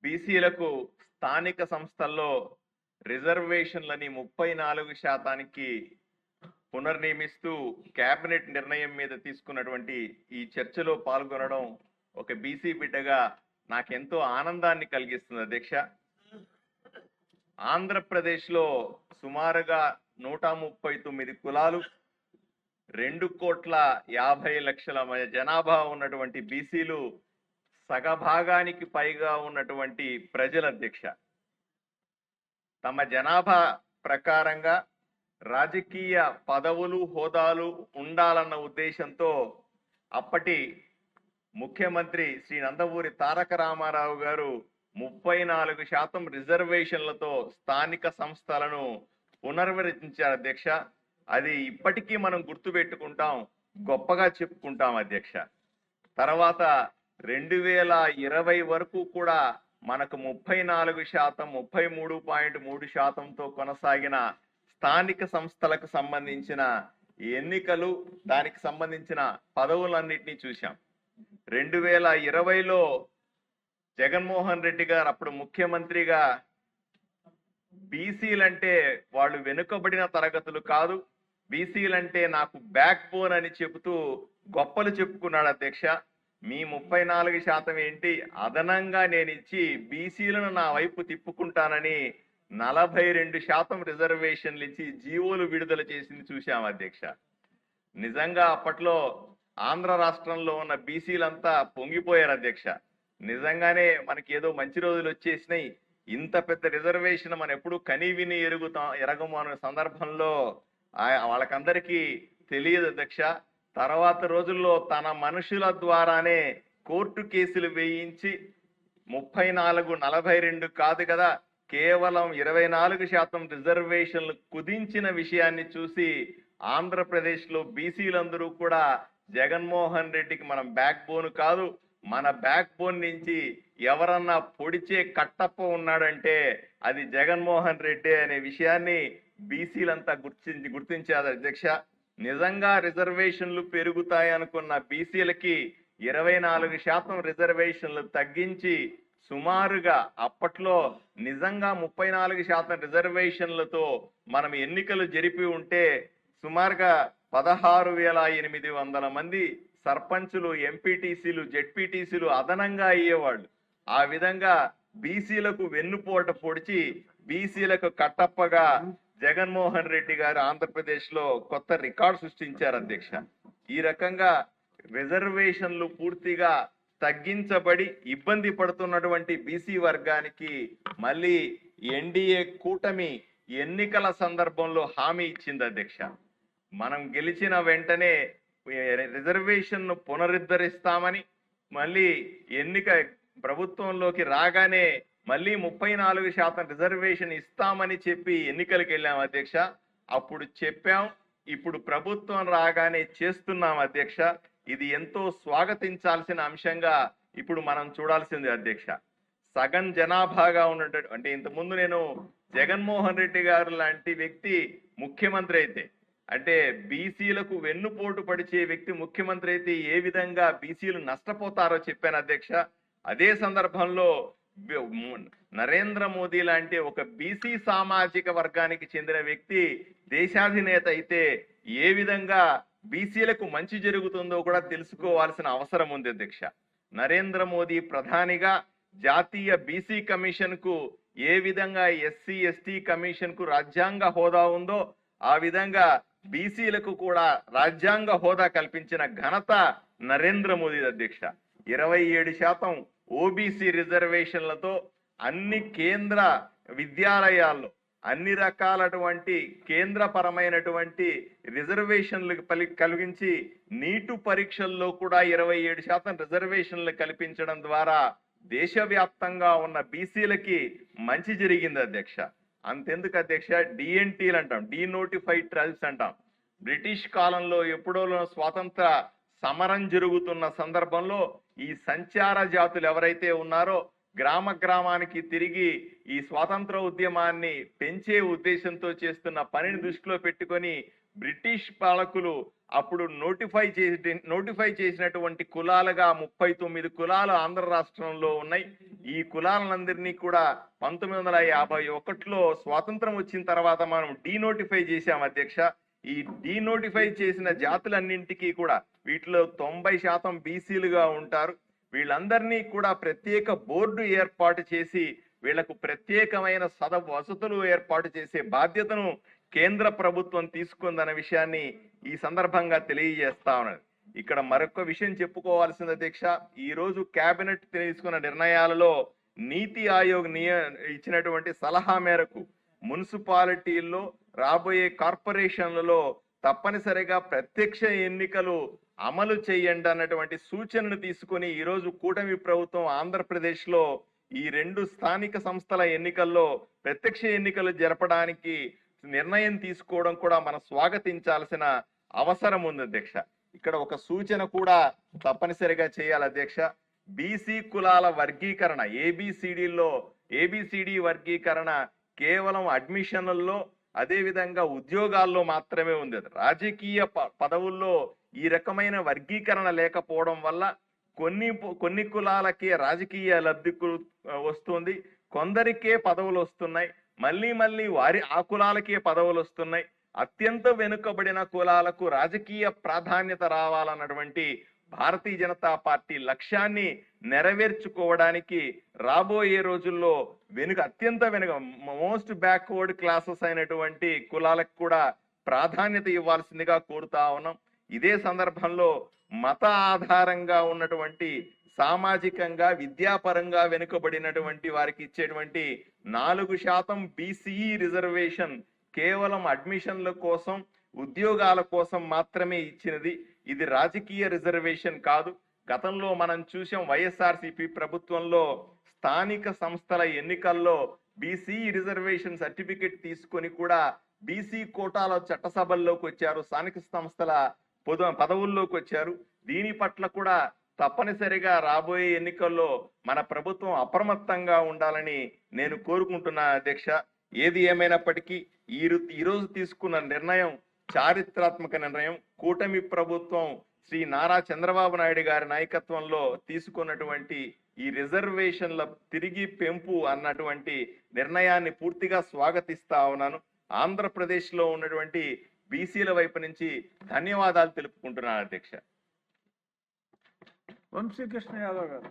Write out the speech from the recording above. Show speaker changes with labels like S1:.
S1: బీసీలకు స్థానిక సంస్థల్లో రిజర్వేషన్లని 34% పునర్నియమిస్తూ కేబినెట్ నిర్ణయం మీద తీసుకున్నటువంటి ఈ చర్చలో పాల్గొనడం ఒక బీసీ బిడ్డగా నాకెంతో ఆనందాన్ని కలిగిస్తుంది అధ్యక్ష. ఆంధ్రప్రదేశ్లో సుమారుగా 139 కులాలు, 2,50,00,000 జనాభా ఉన్నటువంటి బీసీలు సగభాగానికి పైగా ఉన్నటువంటి ప్రజల అధ్యక్ష. తమ జనాభా ప్రకారంగా రాజకీయ పదవులు హోదాలు ఉండాలన్న ఉద్దేశంతో అప్పటి ముఖ్యమంత్రి శ్రీ నందమూరి తారక రామారావు గారు 34% రిజర్వేషన్లతో స్థానిక సంస్థలను పునర్విరచించారు అధ్యక్ష. అది ఇప్పటికీ మనం గుర్తుపెట్టుకుంటాం, గొప్పగా చెప్పుకుంటాం అధ్యక్ష. తర్వాత 2020 వరకు కూడా మనకు 34%, 33.3%తో కొనసాగిన స్థానిక సంస్థలకు సంబంధించిన ఎన్నికలు, దానికి సంబంధించిన పదవులన్నింటినీ చూశాం. 2020లో జగన్మోహన్ రెడ్డి గారు అప్పుడు ముఖ్యమంత్రిగా బీసీలంటే వాళ్ళు వెనుకబడిన తరగతులు కాదు, బీసీలంటే నాకు బ్యాక్ బోన్ అని చెబుతూ గొప్పలు చెప్పుకున్నాడు అధ్యక్ష. మీ 34% ఏంటి, అదనంగా నేను ఇచ్చి బీసీలను నా వైపు తిప్పుకుంటానని 42% రిజర్వేషన్లు ఇచ్చి జీవోలు విడుదల చేసింది చూశాం అధ్యక్ష. నిజంగా అప్పట్లో ఆంధ్ర రాష్ట్రంలో ఉన్న బీసీలంతా పొంగిపోయారు అధ్యక్ష. నిజంగానే మనకి ఏదో మంచి రోజులు వచ్చేసినాయి, ఇంత పెద్ద రిజర్వేషన్ మనం ఎప్పుడు కని విని ఎరగము అనే సందర్భంలో వాళ్ళకందరికీ తెలియదు అధ్యక్ష. తర్వాత రోజుల్లో తన మనుషుల ద్వారానే కోర్టు కేసులు వేయించి 34-42 కాదు కదా, కేవలం 24% రిజర్వేషన్లు కుదించిన విషయాన్ని చూసి ఆంధ్రప్రదేశ్లో బీసీలందరూ కూడా జగన్మోహన్ రెడ్డికి మనం బ్యాక్ బోన్ కాదు, మన బ్యాక్ బోన్ నుంచి ఎవరన్నా పొడిచే కట్టప్ప ఉన్నాడంటే అది జగన్మోహన్ రెడ్డి అనే విషయాన్ని బీసీలంతా గుర్తించారు అధ్యక్ష. నిజంగా రిజర్వేషన్లు పెరుగుతాయి అనుకున్న బీసీలకి 24% రిజర్వేషన్లు తగ్గించి సుమారుగా అప్పట్లో నిజంగా 34% రిజర్వేషన్లతో మనం ఎన్నికలు జరిపి ఉంటే సుమారుగా 16,800 మంది సర్పంచులు, ఎంపీటీసీలు, జెడ్పీటీసీలు అదనంగా అయ్యేవాళ్ళు. ఆ విధంగా బీసీలకు వెన్నుపోట పొడిచి బీసీలకు కట్టప్పగా జగన్మోహన్ రెడ్డి గారు ఆంధ్రప్రదేశ్ లో కొత్త రికార్డు సృష్టించారు అధ్యక్ష. ఈ రకంగా రిజర్వేషన్లు పూర్తిగా తగ్గించబడి ఇబ్బంది పడుతున్నటువంటి బీసీ వర్గానికి మళ్ళీ ఎన్డీఏ కూటమి ఎన్నికల సందర్భంలో హామీ ఇచ్చింది అధ్యక్ష. మనం గెలిచిన వెంటనే రిజర్వేషన్ ను పునరుద్ధరిస్తామని, మళ్ళీ ఎన్నిక ప్రభుత్వంలోకి రాగానే మళ్ళీ 34% రిజర్వేషన్ ఇస్తామని చెప్పి ఎన్నికలకు వెళ్ళాం అధ్యక్ష. అప్పుడు చెప్పాం, ఇప్పుడు ప్రభుత్వం రాగానే చేస్తున్నాం అధ్యక్ష. ఇది ఎంతో స్వాగతించాల్సిన అంశంగా ఇప్పుడు మనం చూడాల్సింది అధ్యక్ష. సగం జనాభాగా ఉన్నట్టు అంటే ఇంతకుముందు నేను జగన్మోహన్ రెడ్డి గారు లాంటి వ్యక్తి ముఖ్యమంత్రి అయితే, అంటే బీసీలకు వెన్నుపోటు పడిచే వ్యక్తి ముఖ్యమంత్రి అయితే ఏ విధంగా బీసీలు నష్టపోతారో చెప్పాను అధ్యక్ష. అదే సందర్భంలో నరేంద్ర మోదీ లాంటి ఒక బీసీ సామాజిక వర్గానికి చెందిన వ్యక్తి దేశాధినేత అయితే ఏ విధంగా బీసీలకు మంచి జరుగుతుందో కూడా తెలుసుకోవాల్సిన అవసరం ఉంది అధ్యక్ష. నరేంద్ర మోదీ ప్రధానిగా జాతీయ బీసీ కమిషన్ కు ఏ విధంగా ఎస్సీ ఎస్టీ కమిషన్ కు రాజ్యాంగ హోదా ఉందో ఆ విధంగా బీసీలకు కూడా రాజ్యాంగ హోదా కల్పించిన ఘనత నరేంద్ర మోదీ అధ్యక్ష. 27% ఓబీసీ రిజర్వేషన్లతో అన్ని కేంద్ర విద్యాలయాల్లో అన్ని రకాలటువంటి కేంద్రపరమైనటువంటి రిజర్వేషన్లు కలిగించి నీటు పరీక్షల్లో కూడా 27% రిజర్వేషన్లు కల్పించడం ద్వారా దేశవ్యాప్తంగా ఉన్న బీసీలకి మంచి జరిగింది అధ్యక్ష. అంతెందుకు అధ్యక్ష, డిఎన్టీలు అంటాం, డీనోటిఫైడ్ ట్రైబ్స్ అంటాం. బ్రిటిష్ కాలంలో ఎప్పుడో స్వాతంత్ర సమరం జరుగుతున్న సందర్భంలో ఈ సంచార జాతులు ఎవరైతే ఉన్నారో గ్రామ గ్రామానికి తిరిగి ఈ స్వాతంత్ర ఉద్యమాన్ని పెంచే ఉద్దేశంతో చేస్తున్న పనిని దృష్టిలో పెట్టుకొని బ్రిటిష్ పాలకులు అప్పుడు నోటిఫై చేసినటువంటి కులాలుగా 39 కులాలు ఆంధ్ర రాష్ట్రంలో ఉన్నాయి. ఈ కులాలందరినీ కూడా 1951లో స్వాతంత్రం వచ్చిన తర్వాత మనం డీనోటిఫై చేశాం అధ్యక్ష. ఈ డీనోటిఫై చేసిన జాతులన్నింటికీ కూడా వీటిలో 90% బీసీలుగా ఉంటారు. వీళ్ళందరినీ కూడా ప్రత్యేక బోర్డు ఏర్పాటు చేసి వీళ్లకు ప్రత్యేకమైన వసతులు ఏర్పాటు చేసే బాధ్యతను కేంద్ర ప్రభుత్వం తీసుకుందన్న విషయాన్ని ఈ సందర్భంగా తెలియజేస్తా ఉన్నది. ఇక్కడ మరొక విషయం చెప్పుకోవాల్సింది అధ్యక్ష, ఈ రోజు కేబినెట్ తీసుకున్న నిర్ణయాలలో నీతి ఆయోగ్ ఇచ్చినటువంటి సలహా మేరకు మున్సిపాలిటీల్లో రాబోయే కార్పొరేషన్లలో తప్పనిసరిగా ప్రత్యక్ష ఎన్నికలు అమలు చేయండి అన్నటువంటి సూచనను తీసుకొని ఈరోజు కూటమి ప్రభుత్వం ఆంధ్రప్రదేశ్ లో ఈ 2 స్థానిక సంస్థల ఎన్నికల్లో ప్రత్యక్ష ఎన్నికలు జరపడానికి నిర్ణయం తీసుకోవడం కూడా మనం స్వాగతించాల్సిన అవసరం ఉంది అధ్యక్ష. ఇక్కడ ఒక సూచన కూడా తప్పనిసరిగా చేయాలి అధ్యక్ష. బీసీ కులాల వర్గీకరణ ఏబిసిడి వర్గీకరణ కేవలం అడ్మిషన్లలో అదే విధంగా ఉద్యోగాల్లో మాత్రమే ఉంది. రాజకీయ పదవుల్లో ఈ రకమైన వర్గీకరణ లేకపోవడం వల్ల కొన్ని కులాలకే రాజకీయ లబ్ధి వస్తుంది, కొందరికే పదవులు వస్తున్నాయి, మళ్ళీ ఆ కులాలకే పదవులు వస్తున్నాయి. అత్యంత వెనుకబడిన కులాలకు రాజకీయ ప్రాధాన్యత రావాలన్నటువంటి భారతీయ జనతా పార్టీ లక్ష్యాన్ని నెరవేర్చుకోవడానికి రాబోయే రోజుల్లో అత్యంత మోస్ట్ బ్యాక్వర్డ్ క్లాసెస్ అయినటువంటి కులాలకు కూడా ప్రాధాన్యత ఇవ్వాల్సిందిగా కోరుతా ఉన్నాం. ఇదే సందర్భంలో మత ఆధారంగా ఉన్నటువంటి సామాజికంగా విద్యాపరంగా వెనుకబడినటువంటి వారికి ఇచ్చేటువంటి 4% బీసీఈ రిజర్వేషన్ కేవలం అడ్మిషన్ల కోసం ఉద్యోగాల కోసం మాత్రమే ఇచ్చినది. ఇది రాజకీయ రిజర్వేషన్ కాదు. గతంలో మనం చూసాం వైఎస్ఆర్సీపీ ప్రభుత్వంలో స్థానిక సంస్థల ఎన్నికల్లో బీసీఈ రిజర్వేషన్ సర్టిఫికెట్ తీసుకొని కూడా బీసీ కోటాలో చట్టసభల్లోకి వచ్చారు, స్థానిక సంస్థల పదవుల్లోకి వచ్చారు. దీని పట్ల కూడా తప్పనిసరిగా రాబోయే ఎన్నికల్లో మన ప్రభుత్వం అప్రమత్తంగా ఉండాలని నేను కోరుకుంటున్నా అధ్యక్ష. ఏది ఏమైనప్పటికీ ఈ రోజు తీసుకున్న నిర్ణయం చారిత్రాత్మక నిర్ణయం. కూటమి ప్రభుత్వం శ్రీ నారా చంద్రబాబు నాయుడు గారి నాయకత్వంలో తీసుకున్నటువంటి ఈ రిజర్వేషన్ల తిరిగి పెంపు అన్నటువంటి నిర్ణయాన్ని పూర్తిగా స్వాగతిస్తా ఉన్నాను. ఆంధ్రప్రదేశ్ లో ఉన్నటువంటి బీసీల వైపు నుంచి ధన్యవాదాలు తెలుపుకుంటున్నాను అధ్యక్ష.
S2: వంశీకృష్ణ యాదవ్ గారు.